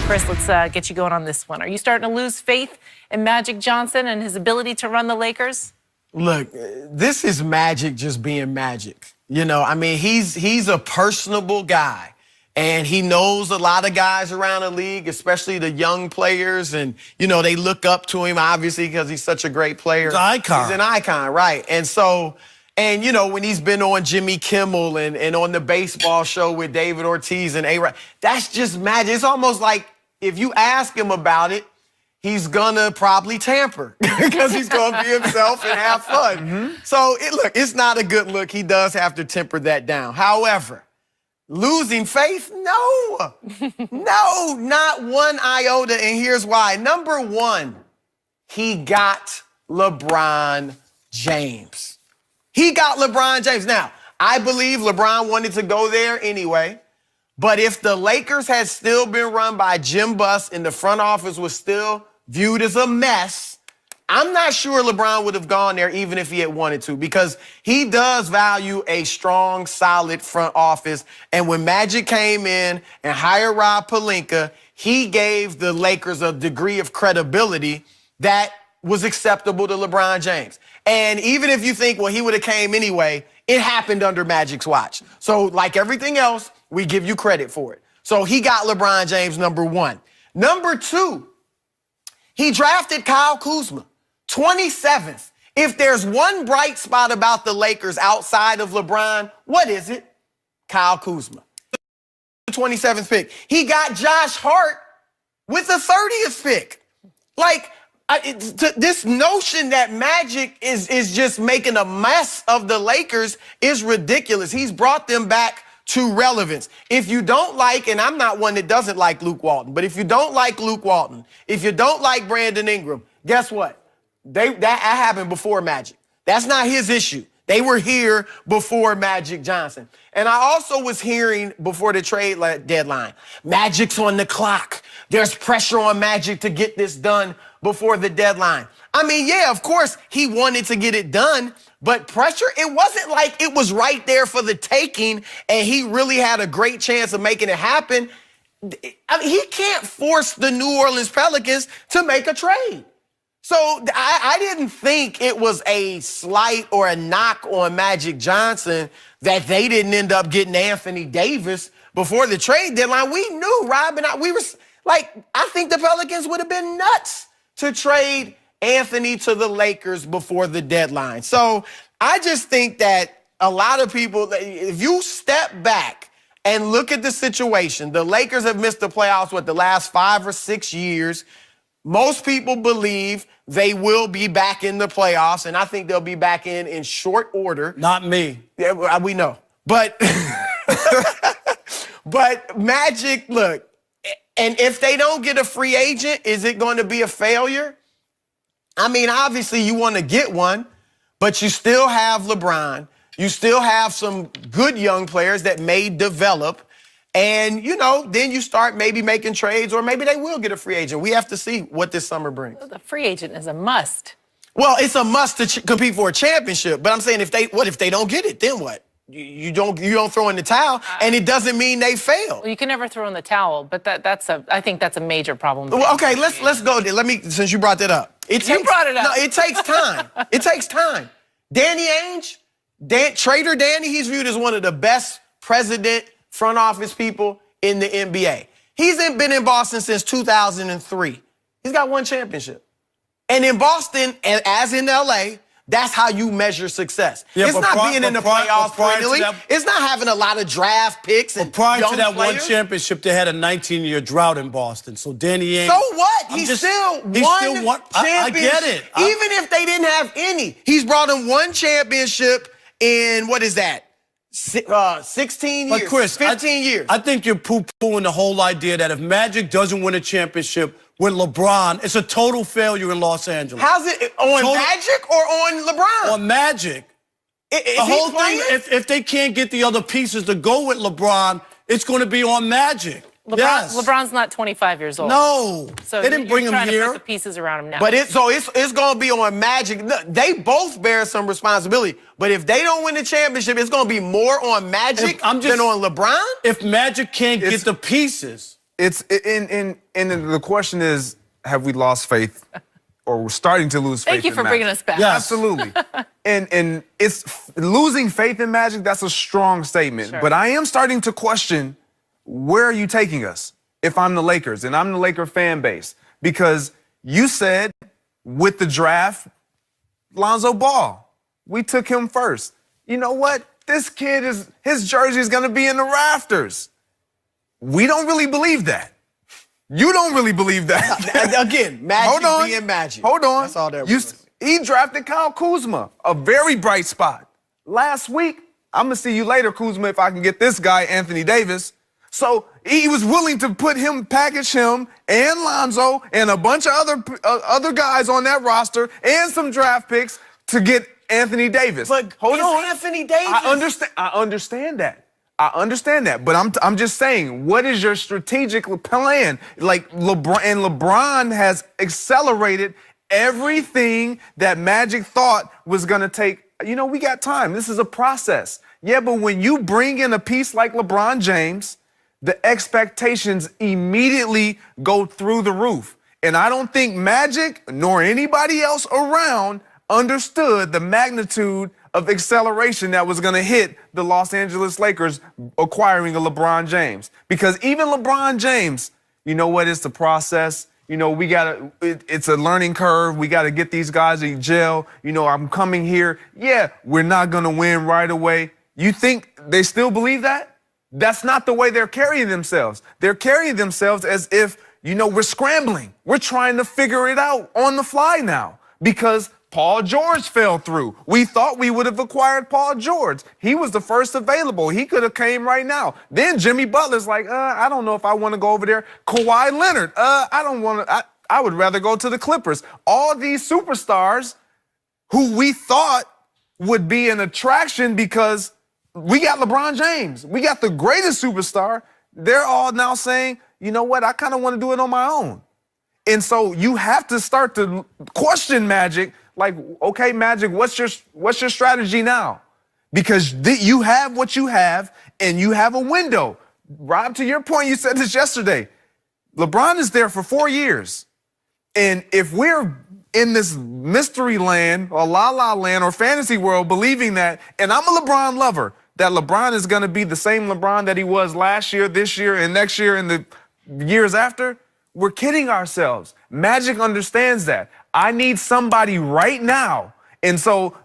Chris, let's get you going on this one. Are you starting to lose faith in Magic Johnson and his ability to run the Lakers? Look, this is Magic just being Magic. You know, I mean, he's a personable guy. And he knows a lot of guys around the league, especially the young players. And, you know, they look up to him, obviously, because he's such a great player. He's an icon. He's an icon, right. And so, and, you know, when he's been on Jimmy Kimmel and on the baseball show with David Ortiz and A-Rod, that's just Magic. It's almost like if you ask him about it, he's gonna probably tamper because he's gonna be himself and have fun. So, look, it's not a good look. He does have to temper that down. However, losing faith? No. No, not one iota, and here's why. Number one, he got LeBron James. He got LeBron James. Now, I believe LeBron wanted to go there anyway, but if the Lakers had still been run by Jim Buss and the front office was still viewed as a mess, I'm not sure LeBron would have gone there even if he had wanted to, because he does value a strong, solid front office. And when Magic came in and hired Rob Pelinka, he gave the Lakers a degree of credibility that was acceptable to LeBron James. And even if you think, well, he would have came anyway, it happened under Magic's watch. So like everything else, we give you credit for it. So he got LeBron James, number one. Number two, he drafted Kyle Kuzma, 27th. If there's one bright spot about the Lakers outside of LeBron, what is it? Kyle Kuzma, the 27th pick. He got Josh Hart with the 30th pick. Like, this notion that Magic is just making a mess of the Lakers is ridiculous. He's brought them back to relevance. If you don't like, and I'm not one that doesn't like Luke Walton, but if you don't like Luke Walton, if you don't like Brandon Ingram, guess what? That happened before Magic. That's not his issue. They were here before Magic Johnson. And I also was hearing before the trade deadline, Magic's on the clock. There's pressure on Magic to get this done before the deadline. I mean, yeah, of course he wanted to get it done, but pressure, it wasn't like it was right there for the taking and he really had a great chance of making it happen. I mean, he can't force the New Orleans Pelicans to make a trade. So I didn't think it was a slight or a knock on Magic Johnson that they didn't end up getting Anthony Davis before the trade deadline. We knew, Rob and I, we were like, I think the Pelicans would have been nuts to trade Anthony to the Lakers before the deadline. So I just think that a lot of people, if you step back and look at the situation, the Lakers have missed the playoffs, the last 5 or 6 years. Most people believe they will be back in the playoffs, and I think they'll be back in short order. Not me. Yeah, we know. But, but Magic, look, and if they don't get a free agent, is it going to be a failure? I mean, obviously you want to get one, but you still have LeBron. You still have some good young players that may develop. And, you know, then you start maybe making trades, or maybe they will get a free agent. We have to see what this summer brings. The free agent is a must. Well, it's a must to compete for a championship. But I'm saying what if they don't get it? Then what? You don't throw in the towel, and it doesn't mean they fail. Well, you can never throw in the towel, but I think that's a major problem. Well, okay, let's go there. Since you brought that up. You brought it up. No, it takes time. It takes time. Danny Ainge, Trader Danny, he's viewed as one of the best front office people in the NBA. He's been in Boston since 2003. He's got one championship. And in Boston, as in LA, that's how you measure success. Yeah, it's not being in the playoffs perennially. It's not having a lot of draft picks and prior young to that players. one championship, they had a 19-year drought in Boston. So Danny Ainge. So what? He still won I get it. Even if they didn't have any. He's brought him one championship in, what is that? 16 years, but Chris, 15 years. I think you're poo-pooing the whole idea that if Magic doesn't win a championship with LeBron, it's a total failure in Los Angeles. How's it on Magic or on LeBron? On Magic. The whole thing, if they can't get the other pieces to go with LeBron, it's going to be on Magic. LeBron's not 25 years old. No, so they didn't bring him trying here. To put the pieces around him now. But it's going to be on Magic. They both bear some responsibility. But if they don't win the championship, it's going to be more on Magic than on LeBron. If Magic can't get the pieces, It's and the question is, have we lost faith, or we're starting to lose faith? Thank you for bringing us back. Yeah, absolutely. and it's losing faith in Magic. That's a strong statement. Sure. But I am starting to question, where are you taking us? If I'm the Lakers and I'm the Laker fan base, because you said with the draft, Lonzo Ball, we took him first. You know what? This kid his jersey is gonna be in the rafters. We don't really believe that. You don't really believe that. Again, Magic being Magic. Hold on. That's all that was. He drafted Kyle Kuzma, a very bright spot. Last week, I'm going to see you later, Kuzma, if I can get this guy, Anthony Davis. So he was willing to package him and Lonzo and a bunch of other guys on that roster and some draft picks to get Anthony Davis. But hold on, Anthony Davis. I understand that. I understand that, but I'm just saying, what is your strategic plan? Like LeBron has accelerated everything that Magic thought was gonna take. You know, we got time. This is a process. Yeah, but when you bring in a piece like LeBron James, the expectations immediately go through the roof. And I don't think Magic nor anybody else around understood the magnitude of acceleration that was going to hit the Los Angeles Lakers acquiring a LeBron James. Because even LeBron James, you know what, it's the process. You know, it's a learning curve. We got to get these guys in jail. You know, I'm coming here. Yeah, we're not going to win right away. You think they still believe that? That's not the way they're carrying themselves. They're carrying themselves as if, you know, we're scrambling. We're trying to figure it out on the fly now because Paul George fell through. We thought we would have acquired Paul George. He was the first available. He could have came right now. Then Jimmy Butler's like, I don't know if I want to go over there. Kawhi Leonard, I don't want to. I would rather go to the Clippers. All these superstars who we thought would be an attraction because we got LeBron James. We got the greatest superstar. They're all now saying, you know what, I kind of want to do it on my own. And so you have to start to question Magic. Like, okay, Magic, what's your strategy now? Because you have what you have, and you have a window. Rob, to your point, you said this yesterday. LeBron is there for 4 years. And if we're in this mystery land or la-la land or fantasy world believing that, and I'm a LeBron lover, that LeBron is going to be the same LeBron that he was last year, this year, and next year, and the years after, we're kidding ourselves. Magic understands that. I need somebody right now. And so,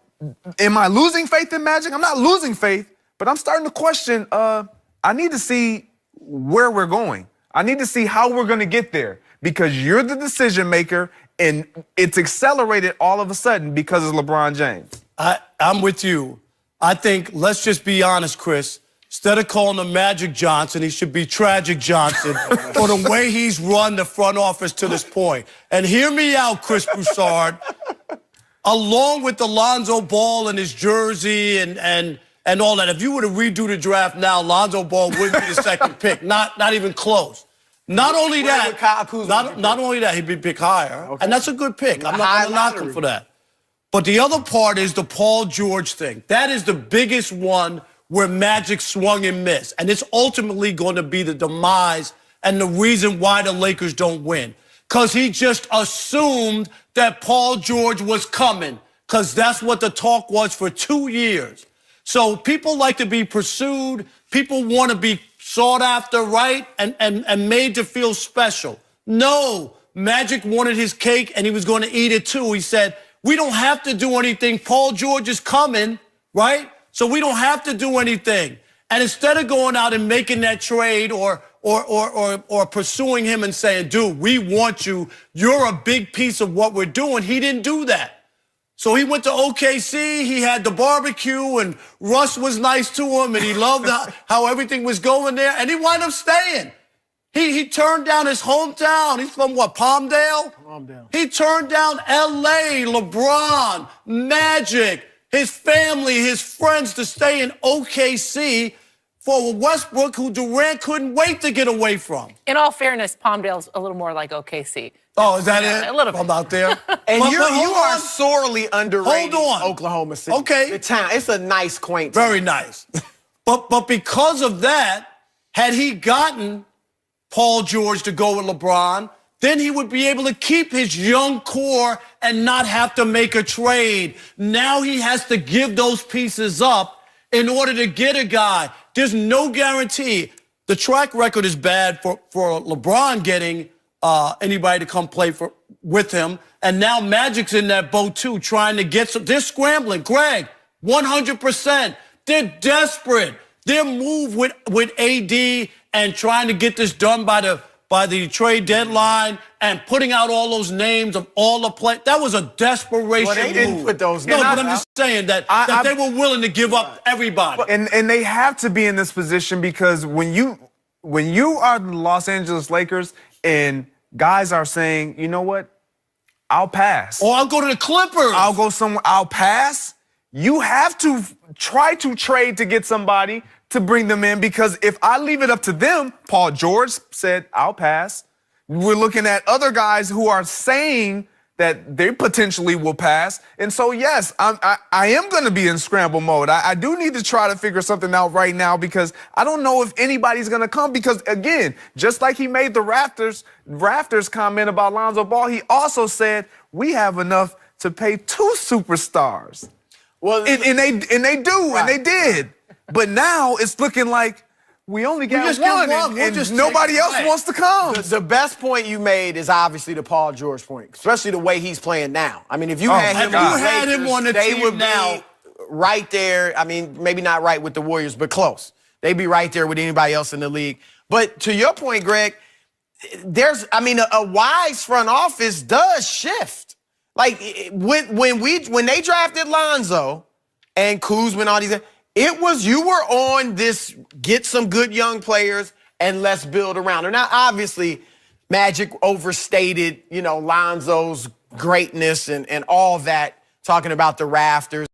am I losing faith in Magic? I'm not losing faith, but I'm starting to question, I need to see where we're going. I need to see how we're going to get there because you're the decision maker and it's accelerated all of a sudden because of LeBron James. I'm with you. I think, let's just be honest, Chris. Instead of calling him Magic Johnson, he should be Tragic Johnson for the way he's run the front office to this point. And hear me out, Chris Broussard. Along with the Lonzo Ball and his jersey and all that, if you were to redo the draft now, Lonzo Ball would be the second pick. Not even close. Not only that, not only that, he'd be picked higher. Okay. And that's a good pick. I'm not going to knock him for that. But the other part is the Paul George thing. That is the biggest one where Magic swung and missed. And it's ultimately going to be the demise and the reason why the Lakers don't win. Because he just assumed that Paul George was coming. Because that's what the talk was for 2 years. So people like to be pursued. People want to be sought after, right? And made to feel special. No, Magic wanted his cake and he was going to eat it too. He said, we don't have to do anything. Paul George is coming, right? So we don't have to do anything. And instead of going out and making that trade or pursuing him and saying, dude, we want you. You're a big piece of what we're doing. He didn't do that. So he went to OKC. He had the barbecue and Russ was nice to him and he loved how everything was going there. And he wound up staying. He turned down his hometown. He's from what, Palmdale? Palmdale. He turned down LA, LeBron, Magic, his family, his friends to stay in OKC for Westbrook, who Durant couldn't wait to get away from. In all fairness, Palmdale's a little more like OKC. Oh, is that it? A little bit. I'm out there. And you are sorely underrated Hold on. Oklahoma City. Okay. The town, it's a nice, quaint town. Very nice. But because of that, had he gotten Paul George to go with LeBron, then he would be able to keep his young core and not have to make a trade. Now he has to give those pieces up in order to get a guy. There's no guarantee. The track record is bad for LeBron getting anybody to come play with him. And now Magic's in that boat too, trying to get some. They're scrambling. Greg, 100%. They're desperate. Their move with AD and trying to get this done by the trade deadline and putting out all those names of all the play. That was a desperation Well, they didn't move. put those No, names but I'm out. just saying that they were willing to give up everybody. And they have to be in this position because when you are the Los Angeles Lakers and guys are saying, you know what, I'll pass. Or I'll go to the Clippers. I'll go somewhere, I'll pass. You have to try to trade to get somebody to bring them in because if I leave it up to them, Paul George said, I'll pass. We're looking at other guys who are saying that they potentially will pass. And so, yes, I am going to be in scramble mode. I do need to try to figure something out right now because I don't know if anybody's going to come because, again, just like he made the Rafters comment about Lonzo Ball, he also said we have enough to pay 2 superstars. Well, And they do, Right. and they did. But now it's looking like we only got just get one, one. We'll and just nobody take else one. wants to come. The best point you made is obviously the Paul George point, especially the way he's playing now. I mean, if you had my him, God. on the If you had him Lakers, on the they team would now- be right there. I mean, maybe not right with the Warriors, but close. They'd be right there with anybody else in the league. But to your point, Greg, a wise front office does shift. Like when they drafted Lonzo and Kuzma and all these, it was you were on this get some good young players and let's build around them. Now, obviously, Magic overstated, Lonzo's greatness and all that, talking about the Rafters.